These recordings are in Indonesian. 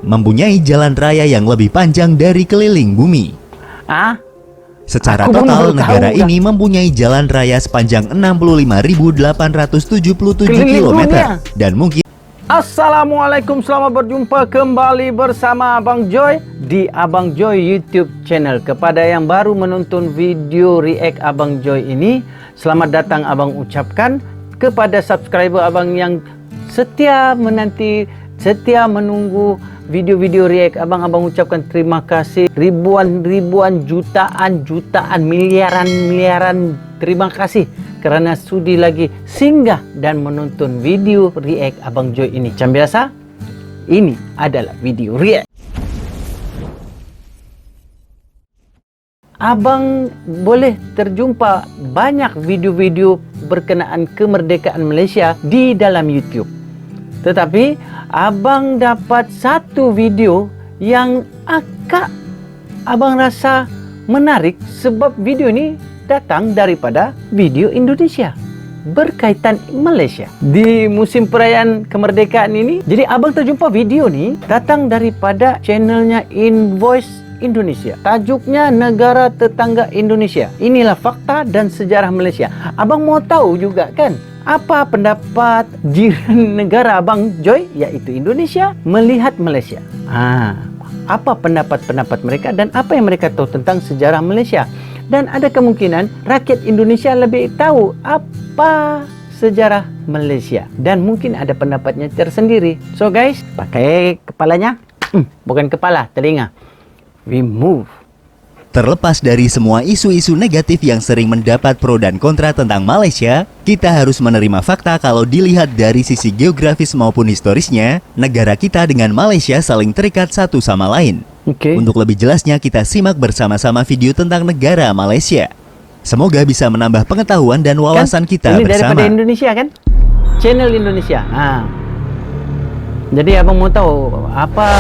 mempunyai jalan raya yang lebih panjang dari keliling bumi. Secara Aku total, baru negara tahu, ini mempunyai jalan raya sepanjang 65.877 Keliling km. dunia. Dan mungkin Assalamualaikum, selamat berjumpa kembali bersama Abang Joy di Abang Joy YouTube channel. Kepada yang baru menonton video react Abang Joy ini, selamat datang Abang ucapkan. Kepada subscriber Abang yang setia menanti, setia menunggu video-video react Abang, Abang ucapkan terima kasih. Ribuan, jutaan, miliaran terima kasih kerana sudi lagi singgah dan menonton video react Abang Joy ini. Macam biasa, ini adalah video react. Abang boleh terjumpa banyak video-video berkenaan kemerdekaan Malaysia di dalam YouTube. Tetapi Abang dapat satu video yang agak Abang rasa menarik sebab video ini datang daripada video Indonesia berkaitan Malaysia di musim perayaan kemerdekaan ini. Jadi Abang terjumpa video ni datang daripada channelnya Invoice Indonesia. Tajuknya Negara Tetangga Indonesia. Inilah fakta dan sejarah Malaysia. Abang mau tahu juga kan, apa pendapat jiran negara Abang Joy, iaitu Indonesia, melihat Malaysia? Apa pendapat-pendapat mereka dan apa yang mereka tahu tentang sejarah Malaysia? Dan ada kemungkinan rakyat Indonesia lebih tahu apa sejarah Malaysia. Dan mungkin ada pendapatnya tersendiri. So guys, pakai kepalanya. Bukan kepala, telinga. We move. terlepas dari semua isu-isu negatif yang sering mendapat pro dan kontra tentang Malaysia, kita harus menerima fakta kalau dilihat dari sisi geografis maupun historisnya, negara kita dengan Malaysia saling terikat satu sama lain. Untuk lebih jelasnya, kita simak bersama-sama video tentang negara Malaysia. Semoga bisa menambah pengetahuan dan wawasan kita ini bersama. Daripada Indonesia kan? Channel Indonesia. Jadi abang mau tahu apa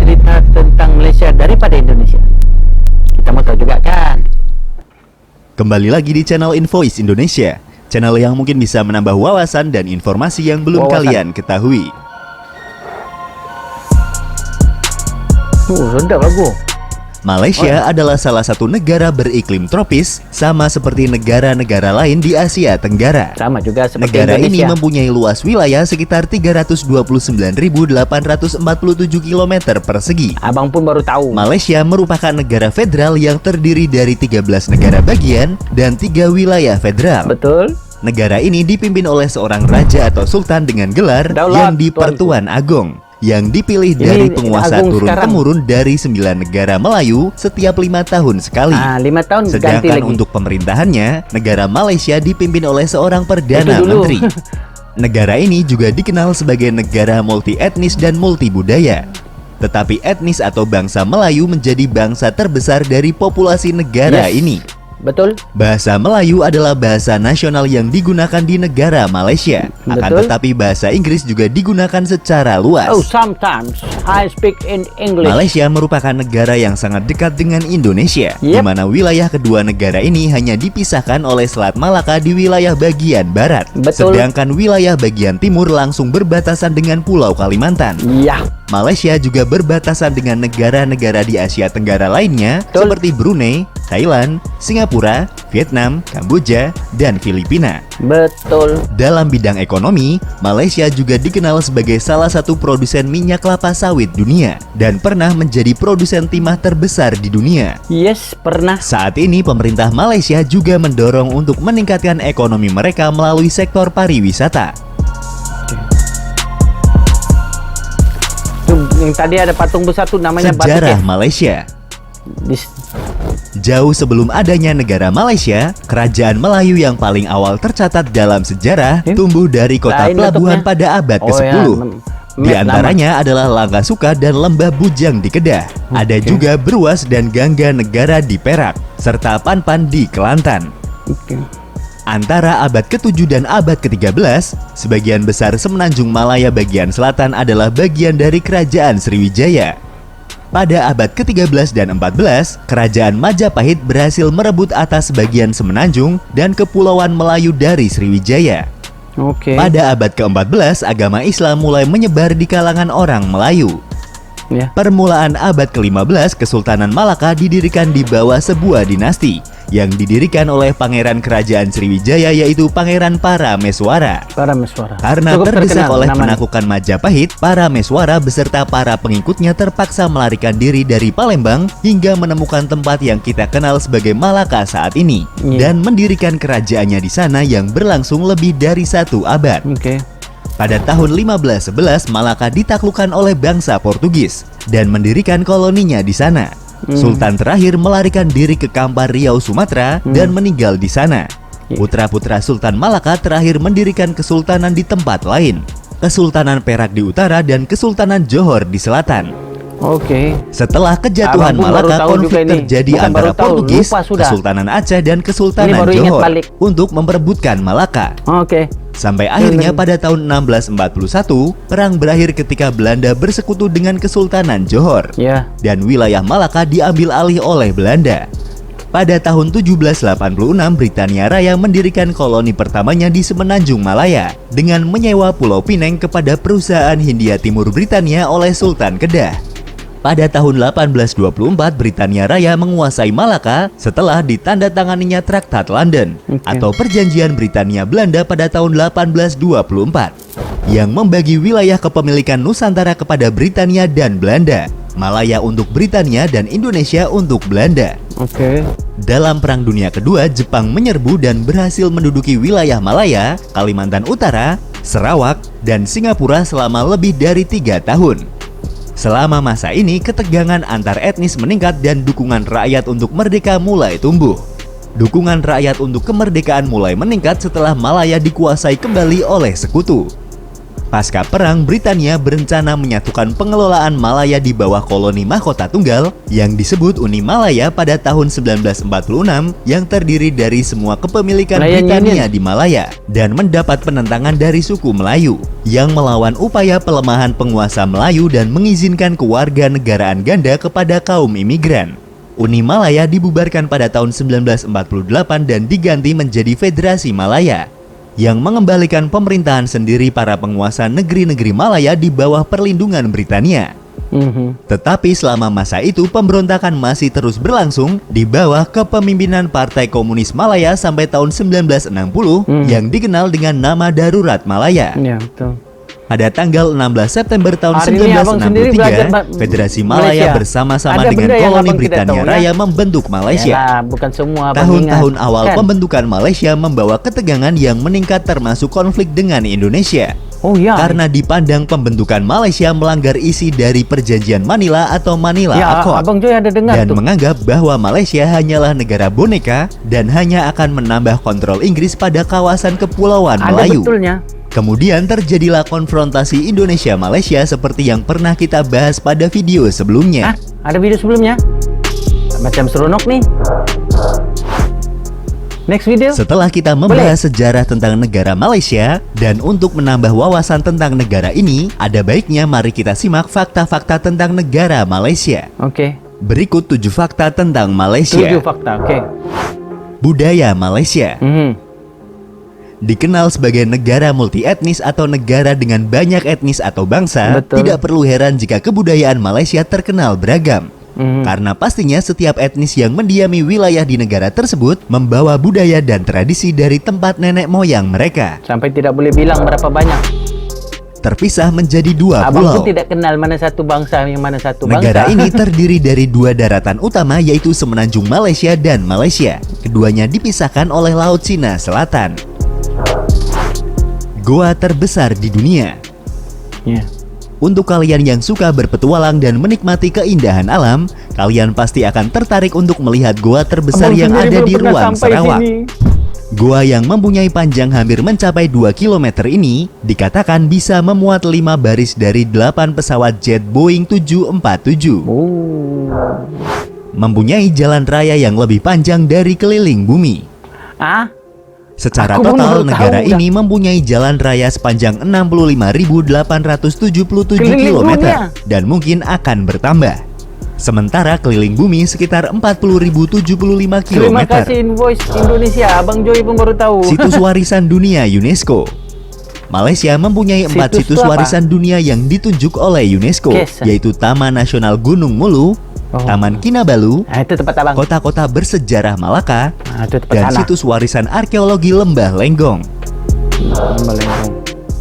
cerita tentang Malaysia daripada Indonesia? Kita mau tahu juga kan? Kembali lagi di channel Invoice Indonesia, channel yang mungkin bisa menambah wawasan dan informasi yang belum kalian ketahui. Sedap lagu. Malaysia adalah salah satu negara beriklim tropis, sama seperti negara-negara lain di Asia Tenggara. Sama juga seperti negara Indonesia. ini mempunyai luas wilayah sekitar 329.847 km persegi. Abang pun baru tahu. Malaysia merupakan negara federal yang terdiri dari 13 negara bagian dan 3 wilayah federal. Betul. Negara ini dipimpin oleh seorang raja atau sultan dengan gelar Daulat yang di-Pertuan Agong, yang dipilih dari penguasa turun-temurun dari 9 negara Melayu setiap 5 tahun sekali. 5 tahun ganti Sedangkan lagi. untuk pemerintahannya, negara Malaysia dipimpin oleh seorang Perdana Menteri. Negara ini juga dikenal sebagai negara multi etnis dan multi budaya. Tetapi etnis atau bangsa Melayu menjadi bangsa terbesar dari populasi negara ini. Betul. Bahasa Melayu adalah bahasa nasional yang digunakan di negara Malaysia. Akan tetapi bahasa Inggris juga digunakan secara luas. Sometimes I speak in English. Malaysia merupakan negara yang sangat dekat dengan Indonesia, di mana wilayah kedua negara ini hanya dipisahkan oleh Selat Malaka di wilayah bagian barat. Sedangkan wilayah bagian timur langsung berbatasan dengan Pulau Kalimantan. Malaysia juga berbatasan dengan negara-negara di Asia Tenggara lainnya seperti Brunei, Thailand, Singapura, Vietnam, Kamboja, dan Filipina. Betul. Dalam bidang ekonomi, Malaysia juga dikenal sebagai salah satu produsen minyak kelapa sawit dunia dan pernah menjadi produsen timah terbesar di dunia. Pernah. Saat ini pemerintah Malaysia juga mendorong untuk meningkatkan ekonomi mereka melalui sektor pariwisata. Yang tadi ada patung besar tuh namanya Sejarah Malaysia. Jauh sebelum adanya negara Malaysia, kerajaan Melayu yang paling awal tercatat dalam sejarah tumbuh dari kota pelabuhan pada abad ke-10. Di antaranya adalah Langkasuka dan Lembah Bujang di Kedah. Ada juga Bruas dan Gangga Negara di Perak, serta Panpan di Kelantan. Antara abad ke-7 dan abad ke-13, sebagian besar semenanjung Malaya bagian selatan adalah bagian dari kerajaan Sriwijaya. Pada abad ke-13 dan 14, kerajaan Majapahit berhasil merebut atas bagian semenanjung dan kepulauan Melayu dari Sriwijaya. Pada abad ke-14, agama Islam mulai menyebar di kalangan orang Melayu. Permulaan abad ke-15, Kesultanan Malaka didirikan di bawah sebuah dinasti yang didirikan oleh Pangeran Kerajaan Sriwijaya, yaitu Pangeran Parameswara. Karena terdesak oleh penaklukan Majapahit, Parameswara beserta para pengikutnya terpaksa melarikan diri dari Palembang hingga menemukan tempat yang kita kenal sebagai Malaka saat ini dan mendirikan kerajaannya di sana yang berlangsung lebih dari 1 abad. Pada tahun 1511, Malaka ditaklukkan oleh bangsa Portugis dan mendirikan koloninya di sana. Sultan terakhir melarikan diri ke Kampar Riau, Sumatera dan meninggal di sana. Putra-putra Sultan Malaka terakhir mendirikan kesultanan di tempat lain, Kesultanan Perak di utara dan Kesultanan Johor di selatan. Setelah kejatuhan Malaka, konflik terjadi antara Portugis, Kesultanan Aceh dan Kesultanan Johor untuk memperebutkan Malaka. Sampai akhirnya pada tahun 1641, perang berakhir ketika Belanda bersekutu dengan Kesultanan Johor dan wilayah Malaka diambil alih oleh Belanda. Pada tahun 1786, Britania Raya mendirikan koloni pertamanya di Semenanjung Malaya dengan menyewa Pulau Pineng kepada perusahaan Hindia Timur Britania oleh Sultan Kedah. Pada tahun 1824, Britania Raya menguasai Malaka setelah ditandatanganinya Traktat London atau Perjanjian Britania Belanda pada tahun 1824 yang membagi wilayah kepemilikan Nusantara kepada Britania dan Belanda, Malaya untuk Britania dan Indonesia untuk Belanda. Dalam Perang Dunia Kedua, Jepang menyerbu dan berhasil menduduki wilayah Malaya, Kalimantan Utara, Sarawak, dan Singapura selama lebih dari 3 tahun. Selama masa ini, ketegangan antar etnis meningkat dan dukungan rakyat untuk merdeka mulai tumbuh. Dukungan rakyat untuk kemerdekaan mulai meningkat setelah Malaya dikuasai kembali oleh sekutu. Pasca perang, Britania berencana menyatukan pengelolaan Malaya di bawah koloni mahkota tunggal yang disebut Uni Malaya pada tahun 1946 yang terdiri dari semua kepemilikan Britania di Malaya dan mendapat penentangan dari suku Melayu yang melawan upaya pelemahan penguasa Melayu dan mengizinkan kewarganegaraan ganda kepada kaum imigran. Uni Malaya dibubarkan pada tahun 1948 dan diganti menjadi Federasi Malaya yang mengembalikan pemerintahan sendiri para penguasa negeri-negeri Malaya di bawah perlindungan Britania. Tetapi selama masa itu pemberontakan masih terus berlangsung di bawah kepemimpinan Partai Komunis Malaya sampai tahun 1960 yang dikenal dengan nama Darurat Malaya. Pada tanggal 16 September tahun 1963, Federasi Malaya bersama-sama dengan koloni Britania Raya membentuk Malaysia. Tahun-tahun awal pembentukan Malaysia membawa ketegangan yang meningkat termasuk konflik dengan Indonesia. Karena dipandang pembentukan Malaysia melanggar isi dari Perjanjian Manila atau Manila Accord dan menganggap bahwa Malaysia hanyalah negara boneka dan hanya akan menambah kontrol Inggris pada kawasan kepulauan Melayu. Kemudian terjadilah konfrontasi Indonesia-Malaysia seperti yang pernah kita bahas pada video sebelumnya. Ada video sebelumnya? Macam seronok nih. Next video. Setelah kita membahas sejarah tentang negara Malaysia dan untuk menambah wawasan tentang negara ini, ada baiknya mari kita simak fakta-fakta tentang negara Malaysia. Berikut 7 fakta tentang Malaysia. 7 fakta, Budaya Malaysia. Dikenal sebagai negara multietnis atau negara dengan banyak etnis atau bangsa, tidak perlu heran jika kebudayaan Malaysia terkenal beragam. Karena pastinya setiap etnis yang mendiami wilayah di negara tersebut membawa budaya dan tradisi dari tempat nenek moyang mereka. Sampai tidak boleh bilang berapa banyak. Terpisah menjadi 2 pulau. Abang tidak kenal mana satu bangsa yang mana satu bangsa. Negara ini terdiri dari 2 daratan utama, yaitu Semenanjung Malaysia dan Malaysia. Keduanya dipisahkan oleh Laut Cina Selatan. Goa terbesar di dunia. Untuk kalian yang suka berpetualang dan menikmati keindahan alam, kalian pasti akan tertarik untuk melihat goa terbesar yang ada di ruang Sarawak. Goa yang mempunyai panjang hampir mencapai 2 km ini dikatakan bisa memuat 5 baris dari 8 pesawat jet Boeing 747. Mempunyai jalan raya yang lebih panjang dari keliling bumi. Secara total, negara ini mempunyai jalan raya sepanjang 65.877 km dan mungkin akan bertambah. Sementara keliling bumi sekitar 40.075 km. Terima kasih Invoice Indonesia, Abang Joy pun baru tahu. Situs warisan dunia UNESCO. Malaysia mempunyai 4 situs warisan dunia yang ditunjuk oleh UNESCO, yaitu Taman Nasional Gunung Mulu, Taman Kinabalu, itu tempat abang. Kota-kota bersejarah Malaka, Itu tempat dan situs warisan arkeologi Lembah Lenggong.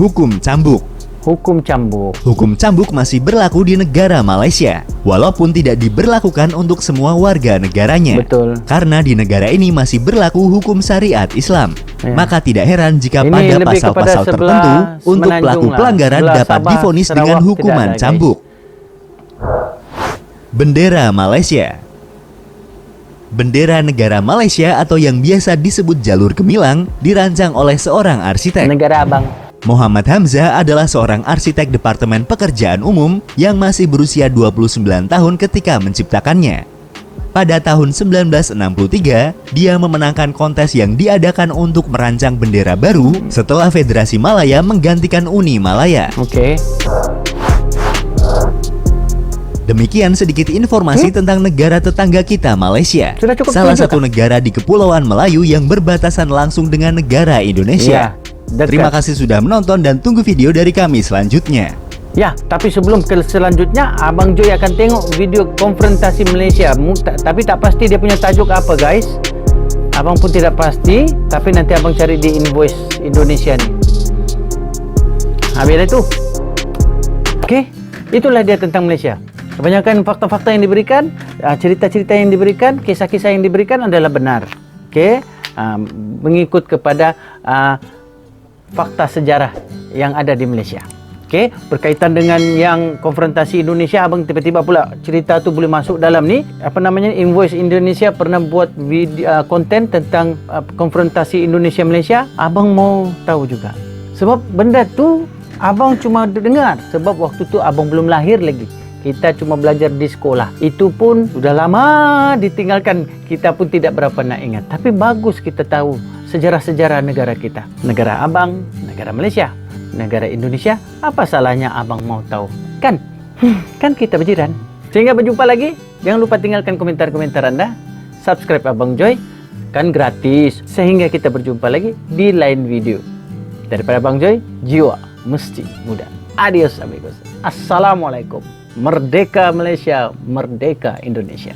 Hukum cambuk. Hukum cambuk. Hukum cambuk masih berlaku di negara Malaysia, walaupun tidak diberlakukan untuk semua warga negaranya. Betul. Karena di negara ini masih berlaku hukum syariat Islam. Maka tidak heran jika pada pasal-pasal tertentu untuk pelaku pelanggaran dapat divonis dengan hukuman cambuk. Bendera Malaysia. Bendera negara Malaysia atau yang biasa disebut jalur gemilang dirancang oleh seorang arsitek. Negara abang. Muhammad Hamzah adalah seorang arsitek Departemen Pekerjaan Umum yang masih berusia 29 tahun ketika menciptakannya. Pada tahun 1963, dia memenangkan kontes yang diadakan untuk merancang bendera baru setelah Federasi Malaya menggantikan Uni Malaya. Oke. Demikian sedikit informasi tentang negara tetangga kita, Malaysia. Salah satu negara di Kepulauan Melayu yang berbatasan langsung dengan negara Indonesia. Terima kasih sudah menonton dan tunggu video dari kami selanjutnya. Ya, tapi sebelum ke selanjutnya, Abang Joy akan tengok video konfrontasi Malaysia. Tapi tak pasti dia punya tajuk apa, guys. Abang pun tidak pasti, tapi nanti abang cari di Invoice Indonesia nih. Habis itu. Oke, itulah dia tentang Malaysia. Kebanyakan fakta-fakta yang diberikan, cerita-cerita yang diberikan, kisah-kisah yang diberikan adalah benar. Oke, mengikut kepada fakta sejarah yang ada di Malaysia. Oke, berkaitan dengan yang konfrontasi Indonesia, abang tiba-tiba pula cerita tu boleh masuk dalam ni, apa namanya, Invoice Indonesia pernah buat video, konten tentang konfrontasi Indonesia Malaysia. Abang mau tahu juga. Sebab benda tu abang cuma dengar, sebab waktu tu abang belum lahir lagi. Kita cuma belajar di sekolah. Itu pun sudah lama ditinggalkan. Kita pun tidak berapa nak ingat. Tapi bagus kita tahu sejarah-sejarah negara kita. Negara abang, negara Malaysia, negara Indonesia. Apa salahnya abang mau tahu? Kan? Kan kita berjiran. Sehingga berjumpa lagi. Jangan lupa tinggalkan komentar-komentar Anda. Subscribe Abang Joy. Kan gratis. Sehingga kita berjumpa lagi di lain video. Daripada Abang Joy, jiwa mesti muda. Adios amigos. Assalamualaikum. Merdeka Malaysia, merdeka Indonesia.